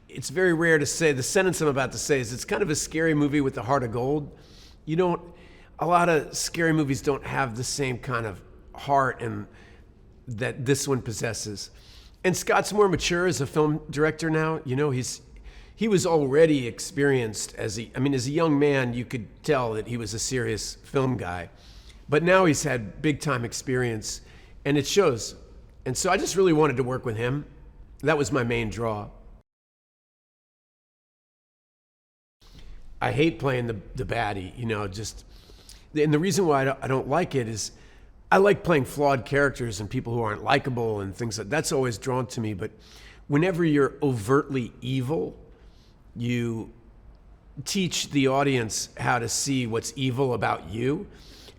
it's very rare to say, the sentence I'm about to say is it's kind of a scary movie with a heart of gold. A lot of scary movies don't have the same kind of heart and that this one possesses. And Scott's more mature as a film director now. He was already experienced as a young man, you could tell that he was a serious film guy. But now he's had big time experience and it shows. And so I just really wanted to work with him. That was my main draw. I hate playing the baddie, and the reason why I don't like it is I like playing flawed characters and people who aren't likable and things that's always drawn to me. But whenever you're overtly evil, you teach the audience how to see what's evil about you.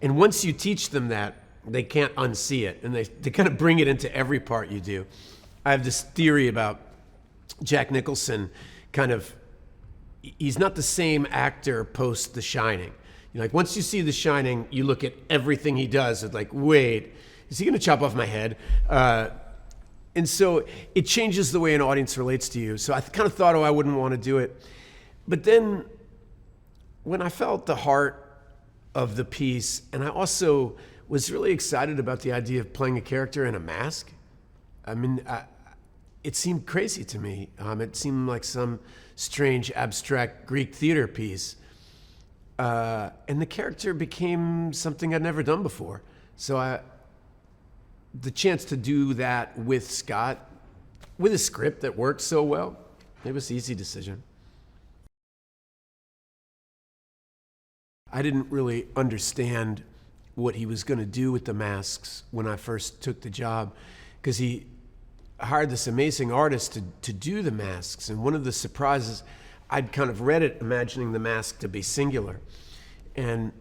And once you teach them that, they can't unsee it. And they kind of bring it into every part you do. I have this theory about Jack Nicholson he's not the same actor post The Shining. Once you see The Shining, you look at everything he does, it's like, wait, is he gonna chop off my head? And so it changes the way an audience relates to you. So I kind of thought, I wouldn't want to do it. But then when I felt the heart of the piece, and I also was really excited about the idea of playing a character in a mask. It seemed crazy to me. It seemed like some strange, abstract Greek theater piece. And the character became something I'd never done before. So the chance to do that with Scott, with a script that worked so well, it was an easy decision. I didn't really understand what he was going to do with the masks when I first took the job, because he hired this amazing artist to do the masks. And one of the surprises, I'd kind of read it imagining the mask to be singular. And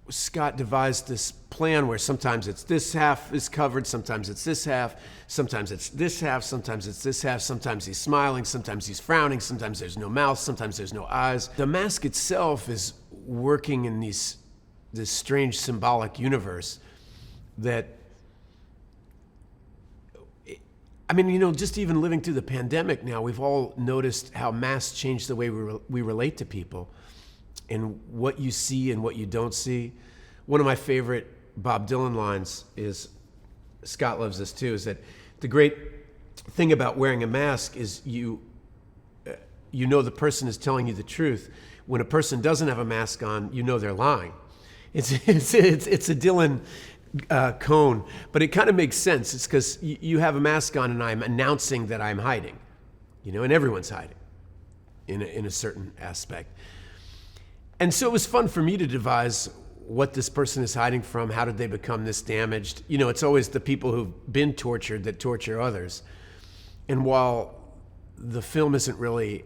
Scott devised this plan where sometimes it's this half is covered, sometimes it's this half, sometimes it's this half, sometimes it's this half, sometimes he's smiling, sometimes he's frowning, sometimes there's no mouth, sometimes there's no eyes. The mask itself is working in this strange symbolic universe that, just even living through the pandemic now, we've all noticed how masks change the way we relate to people and what you see and what you don't see. One of my favorite Bob Dylan lines is, Scott loves this too, is that the great thing about wearing a mask is you know the person is telling you the truth. When a person doesn't have a mask on, you know they're lying. It's a Dylan cone, but it kind of makes sense. It's because you have a mask on and I'm announcing that I'm hiding, and everyone's hiding in a certain aspect. And so it was fun for me to devise what this person is hiding from. How did they become this damaged? It's always the people who've been tortured that torture others. And while the film isn't really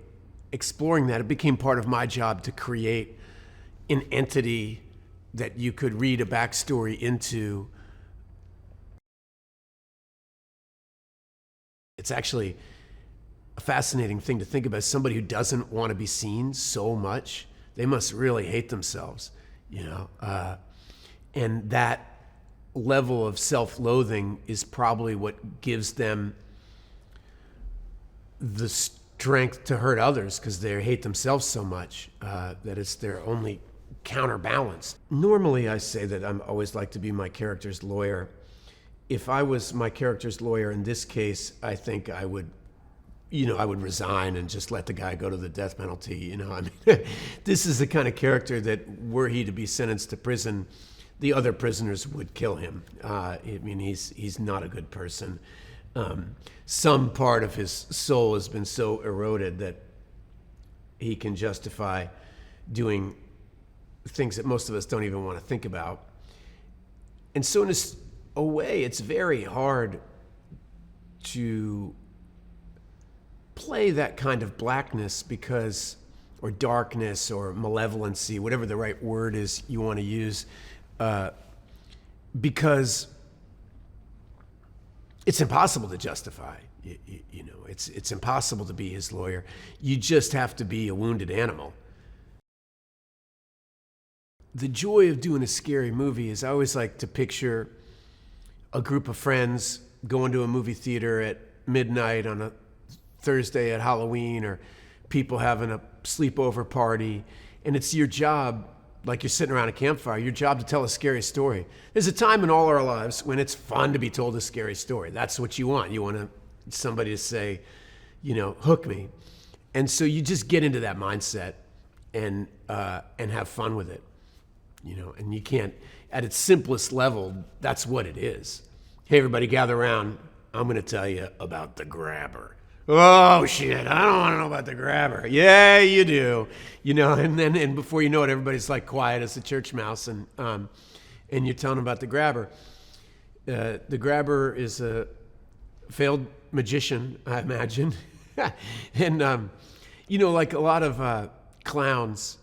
exploring that, it became part of my job to create an entity that you could read a backstory into. It's actually a fascinating thing to think about. Somebody who doesn't want to be seen so much, they must really hate themselves, and that level of self-loathing is probably what gives them the strength to hurt others, because they hate themselves so much that it's their only counterbalance. Normally I say that I'm always like to be my character's lawyer. If I was my character's lawyer in this case, I think I would resign and just let the guy go to the death penalty. This is the kind of character that, were he to be sentenced to prison, the other prisoners would kill him. He's not a good person. Some part of his soul has been so eroded that he can justify doing things that most of us don't even want to think about. And so in a way, it's very hard to play that kind of blackness or darkness or malevolency, whatever the right word is you want to use, because it's impossible to justify. It's impossible to be his lawyer. You just have to be a wounded animal. The joy of doing a scary movie is I always like to picture a group of friends going to a movie theater at midnight on a Thursday at Halloween, or people having a sleepover party, and it's your job, like you're sitting around a campfire, your job to tell a scary story. There's a time in all our lives when it's fun to be told a scary story. That's what you want. You want somebody to say, hook me. And so you just get into that mindset and have fun with it, and you can't, at its simplest level, that's what it is. Hey, everybody, gather around. I'm going to tell you about the grabber. Oh, shit, I don't want to know about the grabber. Yeah, you do. And before you know it, everybody's like quiet as a church mouse, and you're telling them about the grabber. The grabber is a failed magician, I imagine. And, like a lot of clowns,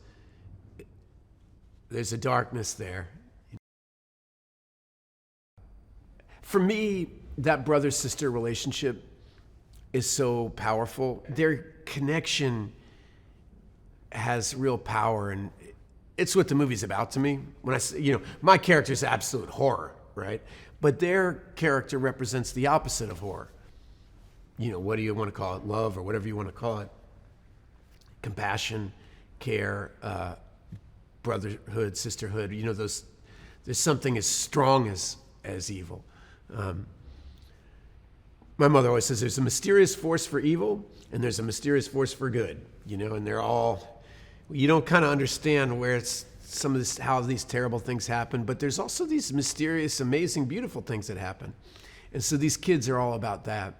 there's a darkness there. For me, that brother-sister relationship is so powerful. Their connection has real power, and it's what the movie's about to me. When I say, my character's absolute horror, right? But their character represents the opposite of horror. What do you want to call it? Love, or whatever you want to call it. Compassion, care, brotherhood, sisterhood. There's something as strong as evil. My mother always says there's a mysterious force for evil and there's a mysterious force for good, and they're all, you don't kind of understand where it's some of this, how these terrible things happen, but there's also these mysterious, amazing, beautiful things that happen. And so these kids are all about that.